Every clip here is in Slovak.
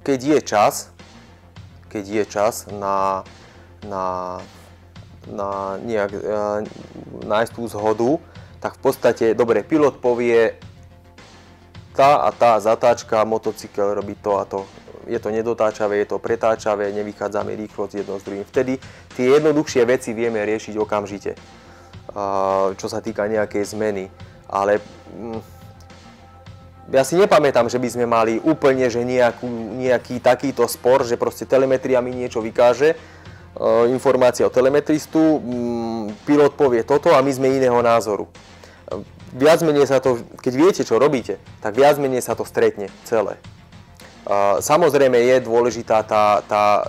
Keď je čas na nejak nájsť tú zhodu, tak v podstate, dobre, pilot povie, tá a tá zatáčka, motocykel robí to a to. Je to nedotáčavé, je to pretáčavé, nevychádzame rýchlo s jedno s druhým. Vtedy tie jednoduchšie veci vieme riešiť okamžite, čo sa týka nejakej zmeny. Ale ja si nepamätám, že by sme mali úplne že nejaký takýto spor, že proste telemetria mi niečo vykáže, informácia od telemetristu, pilot povie toto a my sme iného názoru. Viac menej sa to, keď viete, čo robíte, tak viac menej sa to stretne celé. Samozrejme je dôležitá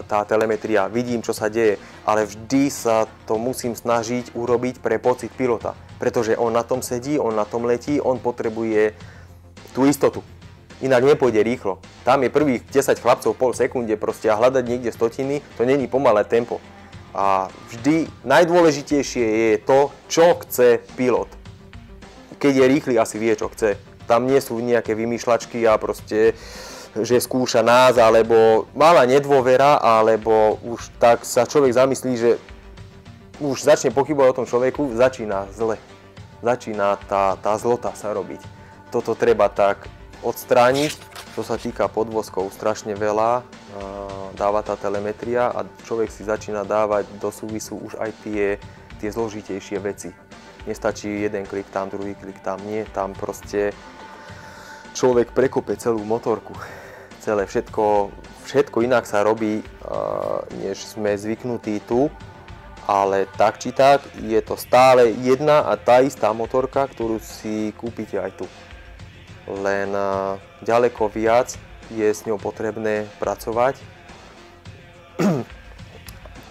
tá telemetria, vidím, čo sa deje, ale vždy sa to musím snažiť urobiť pre pocit pilota, pretože on na tom sedí, on na tom letí, on potrebuje tú istotu, inak nepôjde rýchlo. Tam je prvých 10 chlapcov pol sekunde proste a hľadať niekde stotiny, to není pomalé tempo. A vždy najdôležitejšie je to, čo chce pilot. Keď je rýchly, asi vie, čo chce. Tam nie sú nejaké vymýšľačky a proste že skúša nás, alebo malá nedôvera, alebo už tak sa človek zamyslí, že už začne pochybovať o tom človeku, začína zle. Začína tá zlota sa robiť. Toto treba tak odstrániť, čo sa týka podvozkov, strašne veľa dáva tá telemetria a človek si začína dávať do súvisu už aj tie zložitejšie veci. Nestačí jeden klik tam, druhý klik tam, nie, tam proste človek prekope celú motorku. Celé všetko inak sa robí, než sme zvyknutí tu, ale tak či tak je to stále jedna a tá istá motorka, ktorú si kúpite aj tu. Len ďaleko viac je s ňou potrebné pracovať.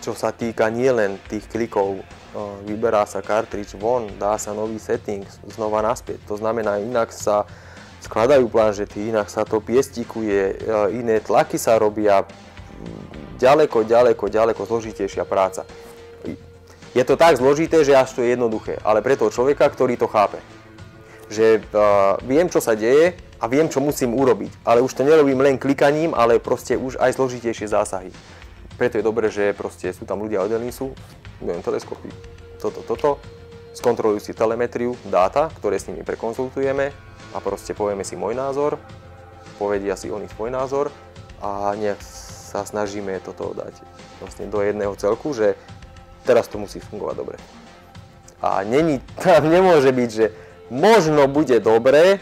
Čo sa týka nielen tých klikov, vyberá sa cartridge von, dá sa nový setting, znova naspäť. To znamená, inak sa skladajú planžety, inak sa to piestikuje, iné tlaky sa robia, ďaleko zložitejšia práca. Je to tak zložité, že až to je jednoduché, ale pre toho človeka, ktorý to chápe. Že viem, čo sa deje a viem, čo musím urobiť, ale už to nerobím len klikaním, ale proste už aj zložitejšie zásahy. Preto je dobré, že proste sú tam ľudia od Elnisu, budem teleskopy, toto, skontrolujú si telemetriu, dáta, ktoré s nimi prekonzultujeme a proste povieme si môj názor, povedia si oni svoj názor a nejak sa snažíme toto dať vlastne do jedného celku, že teraz to musí fungovať dobre. A tam nemôže byť, že možno bude dobre,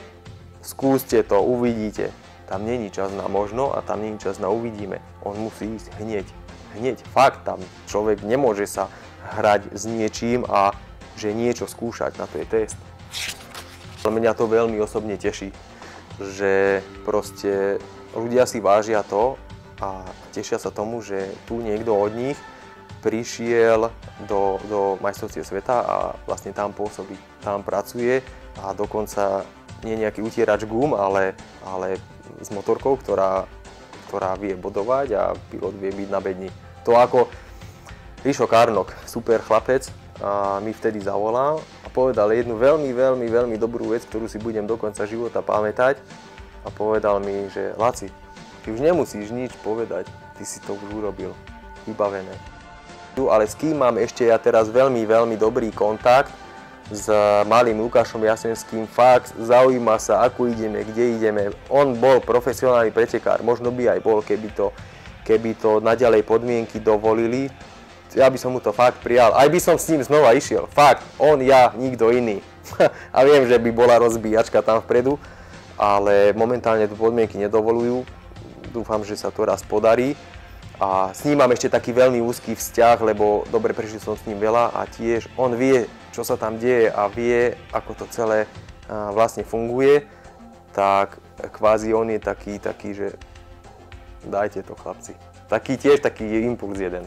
skúste to, uvidíte. Tam není čas na možno a tam není čas na uvidíme. On musí ísť hneď. Hneď, fakt, tam človek nemôže sa hrať s niečím a že niečo skúšať, na to je test. Mňa to veľmi osobne teší, že proste ľudia si vážia to a tešia sa tomu, že tu niekto od nich prišiel do majstrovstiev sveta a vlastne tam pôsobí, tam pracuje a dokonca nie nejaký utierač gum, ale s motorkou, ktorá vie bodovať a pilot vie byť na bedni. To ako Rišo Karnok, super chlapec, a mi vtedy zavolal a povedal jednu veľmi dobrú vec, ktorú si budem do konca života pamätať a povedal mi, že Laci, ty už nemusíš nič povedať, ty si to už urobil, vybavené. Ale s kým mám ešte ja teraz veľmi dobrý kontakt s malým Lukášom Jasenským, fakt zaujíma sa, ako ideme, kde ideme. On bol profesionálny pretekár, možno by aj bol, keby to naďalej podmienky dovolili. Ja by som mu to fakt prijal, aj by som s ním znova išiel, fakt, on, ja, nikto iný. A viem, že by bola rozbíjačka tam vpredu, ale momentálne tu podmienky nedovolujú. Dúfam, že sa to raz podarí. A s ním mám ešte taký veľmi úzky vzťah, lebo dobre prežil som s ním veľa a tiež on vie, čo sa tam deje a vie, ako to celé vlastne funguje, tak kvázi on je taký, že dajte to chlapci. Taký impuls jeden.